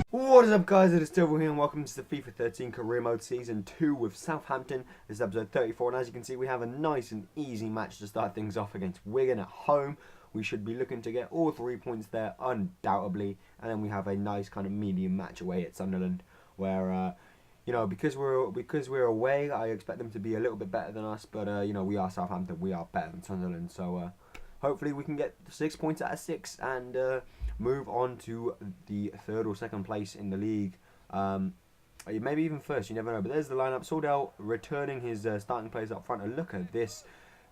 What is up, guys? It is Silver here and welcome to the FIFA 13 Career Mode Season 2 with Southampton. This is episode 34 and as you can see we have a nice and easy match to start things off against Wigan at home. We should be looking to get all 3 points there undoubtedly, and then we have a nice kind of medium match away at Sunderland where because we're away, I expect them to be a little bit better than us, but we are Southampton, we are better than Sunderland, so hopefully we can get 6 points out of 6 and move on to the third or second place in the league. Maybe even first, you never know. But there's the lineup. Soldell returning his starting place up front. And look at this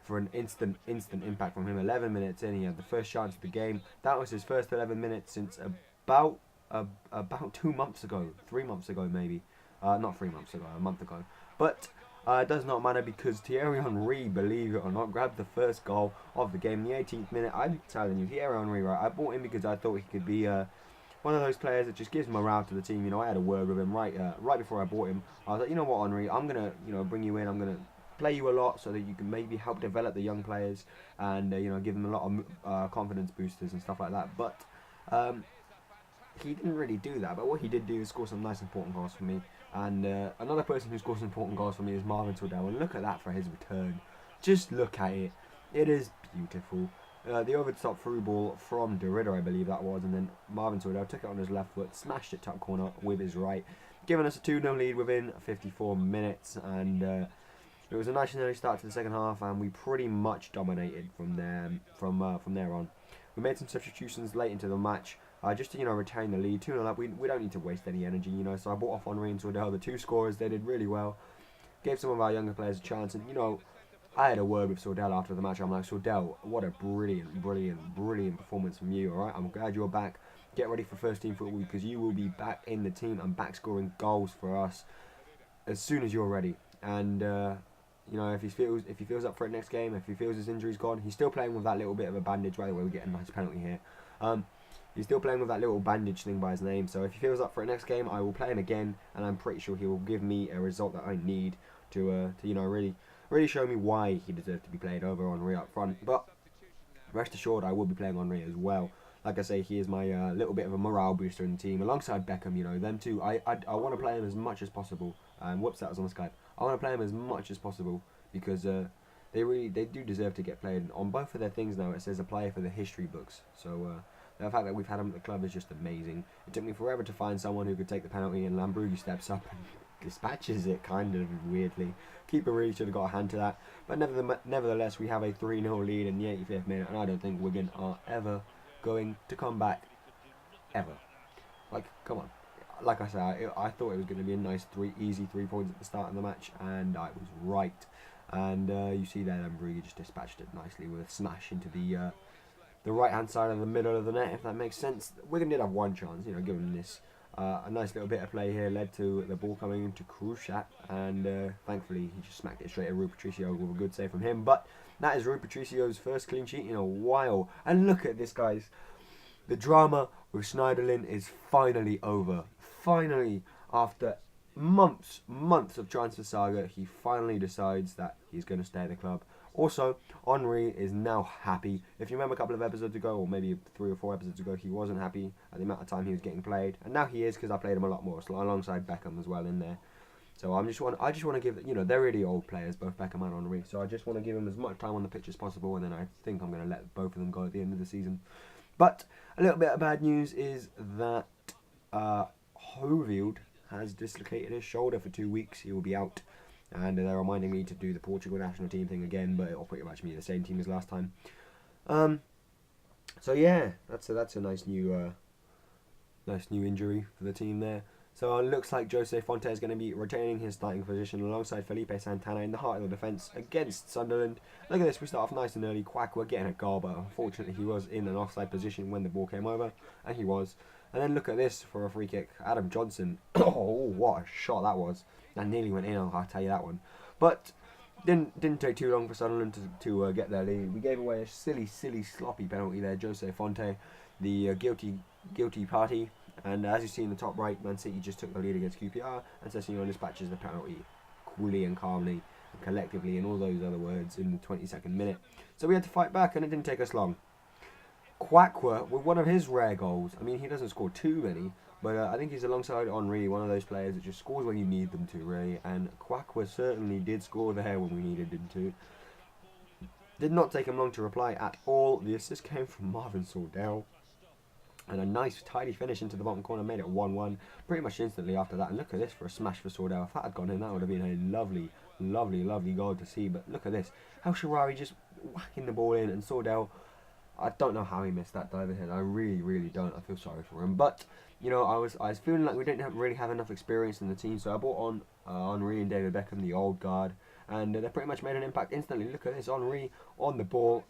for an instant impact from him. 11 minutes in, he had the first chance of the game. That was his first 11 minutes since about 2 months ago. 3 months ago, maybe. Not 3 months ago, a month ago. But it does not matter because Thierry Henry, believe it or not, grabbed the first goal of the game in the 18th minute. I'm telling you, Thierry Henry, right? I bought him because I thought he could be one of those players that just gives morale to the team. You know, I had a word with him right before I bought him. I was like, you know what, Henry, I'm gonna bring you in. I'm gonna play you a lot so that you can maybe help develop the young players and give them a lot of confidence boosters and stuff like that. But he didn't really do that. But what he did do is score some nice important goals for me. And another person who scores important goals for me is Marvin Soldell. And look at that for his return. Just look at it. It is beautiful. The over-the-top through ball from Derrida, I believe that was. And then Marvin Soldell took it on his left foot, smashed it top corner with his right, giving us a 2-0 lead within 54 minutes. And it was a nice and early start to the second half. And we pretty much dominated from there on. We made some substitutions late into the match. Just to retain the lead, 2-0 up. We don't need to waste any energy, so I bought off Henry and Soldell, the two scorers. They did really well. Gave some of our younger players a chance, and I had a word with Soldell after the match. I'm like, Soldell, what a brilliant performance from you. All right, I'm glad you're back. Get ready for first team football because you will be back in the team and back scoring goals for us as soon as you're ready. And if he feels up for it next game, if he feels his injury's gone, he's still playing with that little bit of a bandage. By the way, we get a nice penalty here. He's still playing with that little bandage thing by his name, so if he feels up for it next game, I will play him again, and I'm pretty sure he will give me a result that I need to really show me why he deserves to be played over Henry up front. But rest assured, I will be playing Henry as well. Like I say, he is my little bit of a morale booster in the team, alongside Beckham. Them two, I want to play him as much as possible. Whoops, that was on the Skype. I want to play him as much as possible because they do deserve to get played. On both of their things now, it says a player for the history books. So. The fact that we've had him at the club is just amazing. It took me forever to find someone who could take the penalty, and Lambrugi steps up and dispatches it kind of weirdly. Keeper really should have got a hand to that. But nevertheless, we have a 3-0 lead in the 85th minute, and I don't think Wigan are ever going to come back. Ever. Like, come on. Like I said, I thought it was going to be a nice easy 3 points at the start of the match, and I was right. And you see there, Lambrugi just dispatched it nicely with a smash into the right-hand side of the middle of the net, if that makes sense. Wigan did have one chance, given this. A nice little bit of play here led to the ball coming into Krushat, and thankfully he just smacked it straight at Rui Patricio with a good save from him. But that is Rui Patricio's first clean sheet in a while. And look at this, guys. The drama with Schneiderlin is finally over. Finally, after months of transfer saga, he finally decides that he's going to stay at the club. Also, Henry is now happy. If you remember a couple of episodes ago, or maybe 3 or 4 episodes ago, he wasn't happy at the amount of time he was getting played, and now he is because I played him a lot more, alongside Beckham as well in there. So I just want to give, they're really old players, both Beckham and Henry. So I just want to give them as much time on the pitch as possible, and then I think I'm going to let both of them go at the end of the season. But a little bit of bad news is that Hovield has dislocated his shoulder for 2 weeks. He will be out. And they're reminding me to do the Portugal national team thing again, but it'll pretty much be the same team as last time. So yeah, that's a nice new injury for the team there. So it looks like Jose Fonte is going to be retaining his starting position alongside Felipe Santana in the heart of the defence against Sunderland. Look at this, we start off nice and early. Quack, we're getting a goal, but unfortunately he was in an offside position when the ball came over, and he was. And then look at this for a free kick. Adam Johnson. Oh, what a shot that was. That nearly went in, I'll tell you that one. But didn't take too long for Sunderland to get their lead. We gave away a silly, sloppy penalty there. Jose Fonte, the guilty party. And as you see in the top right, Man City just took the lead against QPR. And Sessegnon dispatches the penalty coolly and calmly, and collectively, and all those other words in the 22nd minute. So we had to fight back, and it didn't take us long. Quackworth with one of his rare goals. I mean, he doesn't score too many, but I think he's alongside Henry, one of those players that just scores when you need them to, really. And Quackworth certainly did score there when we needed him to. Did not take him long to reply at all. The assist came from Marvin Sordell. And a nice, tidy finish into the bottom corner made it 1-1 pretty much instantly after that. And look at this for a smash for Sordell. If that had gone in, that would have been a lovely, lovely, lovely goal to see. But look at this. How Sharari just whacking the ball in, and Sordell, I don't know how he missed that dive ahead. I really, really don't. I feel sorry for him. But, you know, I was feeling like we didn't really have enough experience in the team. So I brought on Henry and David Beckham, the old guard. And they pretty much made an impact instantly. Look at this. Henry on the ball.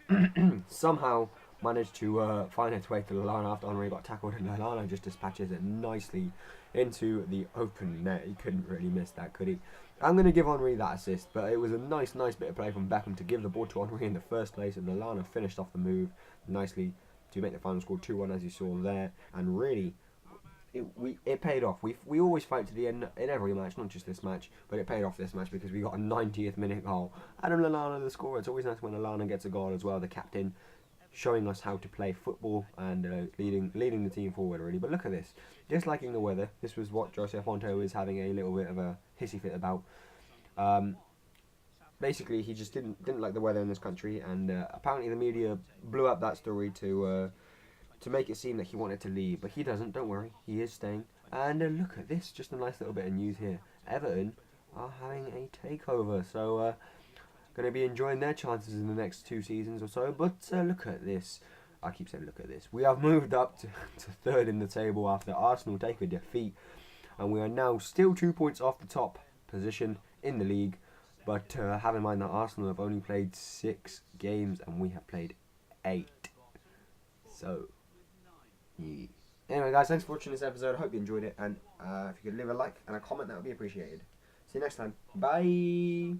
Somehow managed to find its way to Lallana after Henry got tackled, and Lallana just dispatches it nicely into the open net. He couldn't really miss that, could he? I'm going to give Henry that assist, but it was a nice bit of play from Beckham to give the ball to Henry in the first place, and Lallana finished off the move nicely to make the final score 2-1, as you saw there. And really, it paid off. We always fight to the end in every match, not just this match, but it paid off this match because we got a 90th minute goal. Adam Lallana, the scorer. It's always nice when Lallana gets a goal as well, the captain, showing us how to play football and leading the team forward, really. But look at this. Disliking the weather. This was what Jose Fonte was having a little bit of a hissy fit about. Basically, he just didn't like the weather in this country, and apparently the media blew up that story to make it seem that he wanted to leave. But he doesn't. Don't worry. He is staying. And look at this. Just a nice little bit of news here. Everton are having a takeover. So going to be enjoying their chances in the next 2 seasons or so. But look at this. I keep saying look at this. We have moved up to third in the table after Arsenal take a defeat. And we are now still 2 points off the top position in the league. But have in mind that Arsenal have only played 6 games and we have played 8. So, yeah. Anyway, guys, thanks for watching this episode. I hope you enjoyed it. And if you could leave a like and a comment, that would be appreciated. See you next time. Bye.